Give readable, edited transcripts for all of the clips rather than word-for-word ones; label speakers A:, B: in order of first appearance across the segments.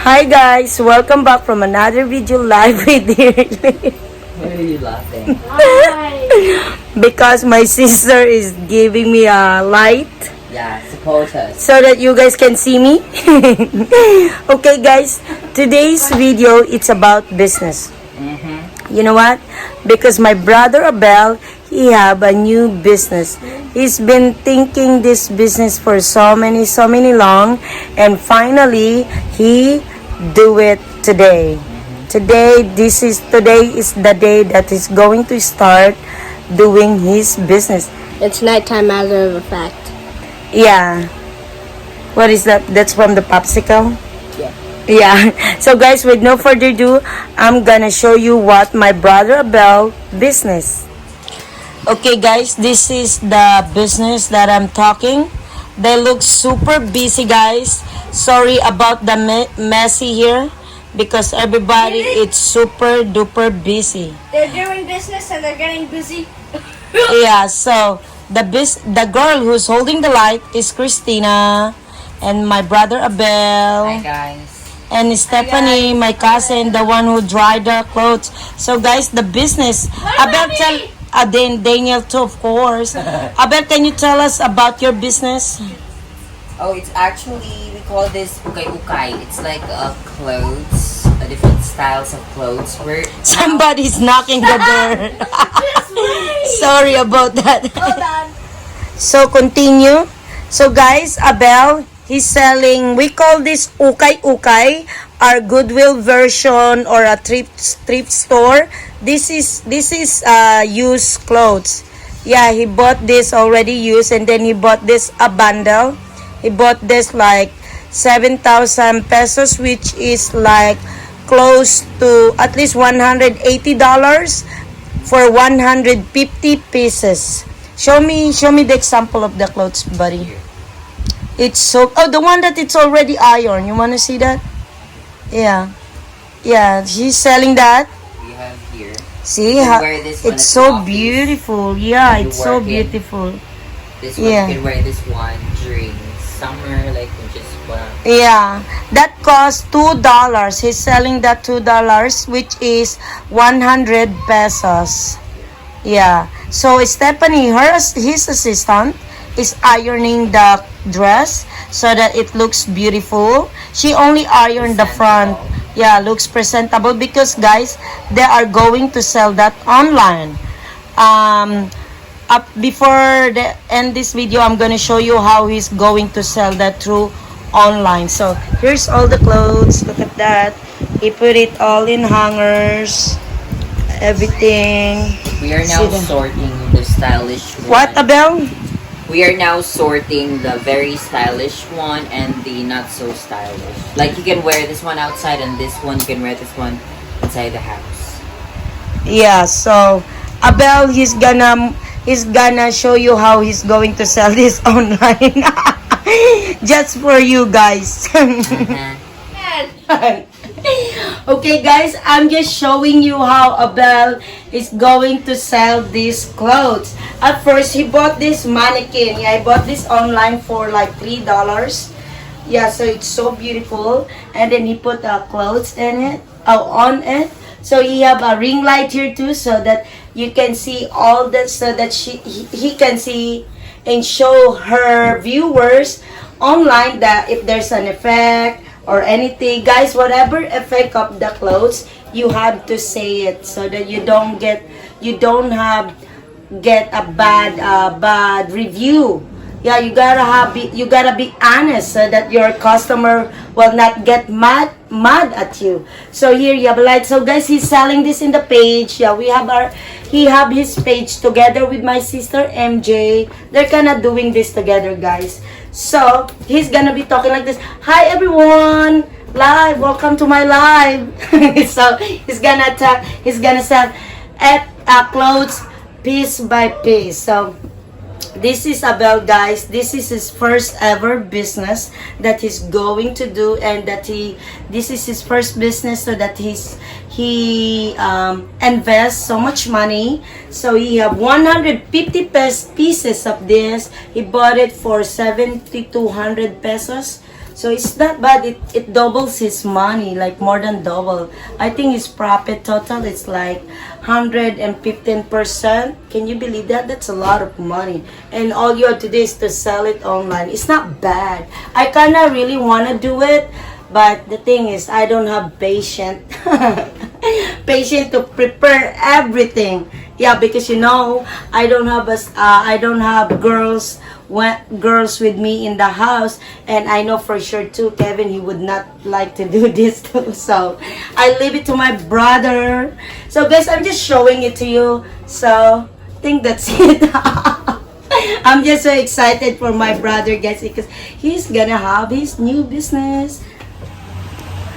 A: Hi guys, welcome back from another video live with Dearly.
B: Why are you laughing?
A: Because my sister is giving me a light
B: Yeah, support us.
A: so that you guys can see me. Okay guys, today's video it's about business. You know what? Because my brother Abel, he have a new business. He's been thinking this business for so many long, and finally he do it today. Today is the day that he's going to start doing his business.
C: It's nighttime, matter of fact.
A: Yeah. What is that? That's from the popsicle?
B: Yeah.
A: Yeah. So guys, with no further ado, I'm gonna show you what my brother Abel business. Okay guys, this is the business that I'm talking. They look super busy guys. Sorry about the messy here because everybody it's super duper busy.
C: They're doing business and they're getting busy.
A: Yeah, so the girl who's holding the light is Christina and my brother Abel.
B: Hi guys.
A: And Stephanie, my cousin, the one who dried the clothes. So guys, the business. Abel, tell Daniel too, of course. Abel, can you tell us about your business?
B: Oh, it's actually, we call this ukay-ukay. It's like clothes, different styles of clothes.
A: Somebody's knocking the door. Sorry about that.
C: Hold on.
A: So continue. So guys, Abel, he's selling. We call this ukay-ukay, our Goodwill version or a thrift store. This is used clothes. Yeah, he bought this already used, and then he bought this a bundle. He bought this like 7,000 pesos, which is like close to at least $180 for 150 pieces. Show me the example of the clothes, buddy. It's so the one that it's already ironed. You want to see that? Yeah. Yeah, he's selling that.
B: We have here.
A: See
B: You
A: how
B: wear this one
A: it's
B: at
A: so
B: the office.
A: beautiful. Yeah,
B: You
A: it's so
B: work in.
A: beautiful.
B: This one,
A: Yeah.
B: you can wear this one during summer, like you just wanna...
A: Yeah, that costs $2. He's selling that $2, which is 100 pesos. Yeah. So Stephanie, his assistant, is ironing the dress so that it looks beautiful. She only ironed the front. Yeah, looks presentable because guys, they are going to sell that online. Before the end this video, I'm gonna show you how he's going to sell that through online. So here's all the clothes. Look at that. He put it all in hangers. Everything.
B: We are now
A: See that?
B: sorting the stylish one.
A: What, Abel?
B: We are now sorting the very stylish one and the not so stylish. Like you can wear this one outside and this one, you can wear this one inside the house.
A: Yeah, so Abel, he's gonna show you how he's going to sell this online. Just for you guys. Okay guys, I'm just showing you how Abel is going to sell these clothes. At first, he bought this mannequin. Yeah, I bought this online for like $3. Yeah, so it's so beautiful. And then he put clothes in it, on it. So he have a ring light here too, so that you can see all that, so that he can see and show her viewers online that if there's an effect or anything, guys, whatever effect of the clothes, you have to say it so that you don't get a bad review. Yeah, you gotta be honest so that your customer will not get mad at you. So here you have a light. So guys, he's selling this in the page. Yeah, he have his page together with my sister MJ. They're kinda doing this together, guys. So he's gonna be talking like this. Hi everyone, live. Welcome to my live. So he's gonna sell at clothes piece by piece. So this is Abel, guys. This is his first ever business that he's going to do, and this is his first business, so that he invests so much money. So he have 150 pieces of this. He bought it for 7,200 pesos. So it's not bad. It doubles his money, like more than double. I think his profit total is like 115%. Can you believe that? That's a lot of money. And all you have to do is to sell it online. It's not bad. I kind of really want to do it, but the thing is, I don't have patience. Patience to prepare everything. Yeah, because you know, I don't have girls with me in the house, and I know for sure too Kevin, he would not like to do this too, so I leave it to my brother. So guys, I'm just showing it to you, so I think that's it. I'm just so excited for my brother, guys, because he's gonna have his new business.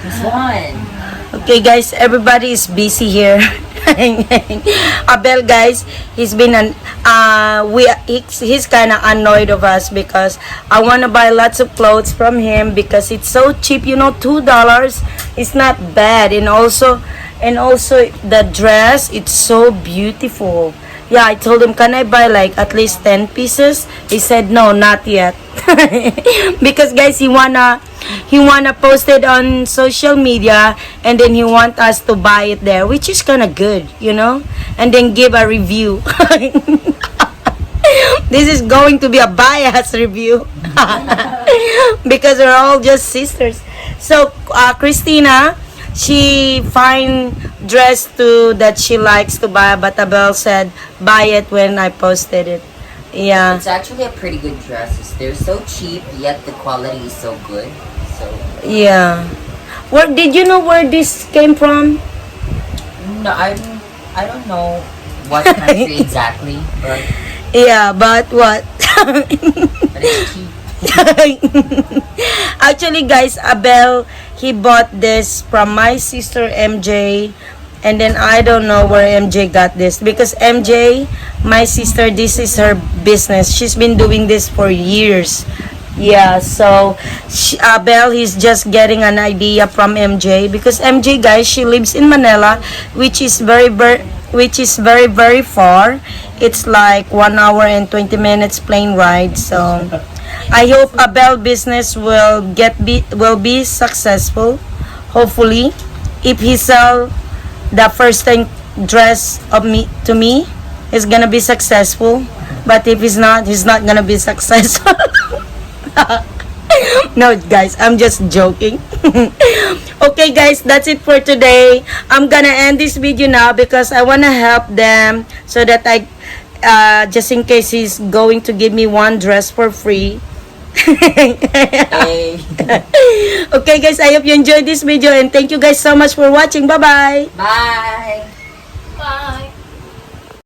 B: This one.
A: Okay guys, everybody is busy here. Abel, guys, he's been he's kind of annoyed of us because I want to buy lots of clothes from him because it's so cheap, you know, $2 is not bad, and also the dress, it's so beautiful. Yeah, I told him, can I buy like at least 10 pieces? He said no, not yet. Because guys, he wanna post it on social media, and then he want us to buy it there, which is kind of good, you know, and then give a review. This is going to be a bias review. Because we're all just sisters. So Christina, she find dress too that she likes to buy, but Abel said buy it when I posted it. Yeah.
B: It's actually a pretty good dress. They're so cheap, yet the quality is so good. So
A: Yeah. Where did you know where this came from?
B: no, I don't know what country exactly, but
A: Yeah, but what?
B: it's cheap.
A: Actually, guys, Abel, he bought this from my sister MJ, and then I don't know where MJ got this, because MJ, my sister, this is her business. She's been doing this for years. Yeah, so Abel, he's just getting an idea from MJ, because MJ, guys, she lives in Manila, which is very very far. It's like 1 hour and 20 minutes plane ride. So I hope Abel business will be successful. Hopefully, if he sell the first time dress of me to me, he's gonna be successful. But if he's not gonna be successful. No, guys, I'm just joking. Okay, guys, that's it for today. I'm gonna end this video now because I wanna help them, so that I just in case he's going to give me one dress for free.
B: Hey.
A: Okay, guys, I hope you enjoyed this video, and thank you guys so much for watching. Bye bye.
B: Bye.
C: Bye.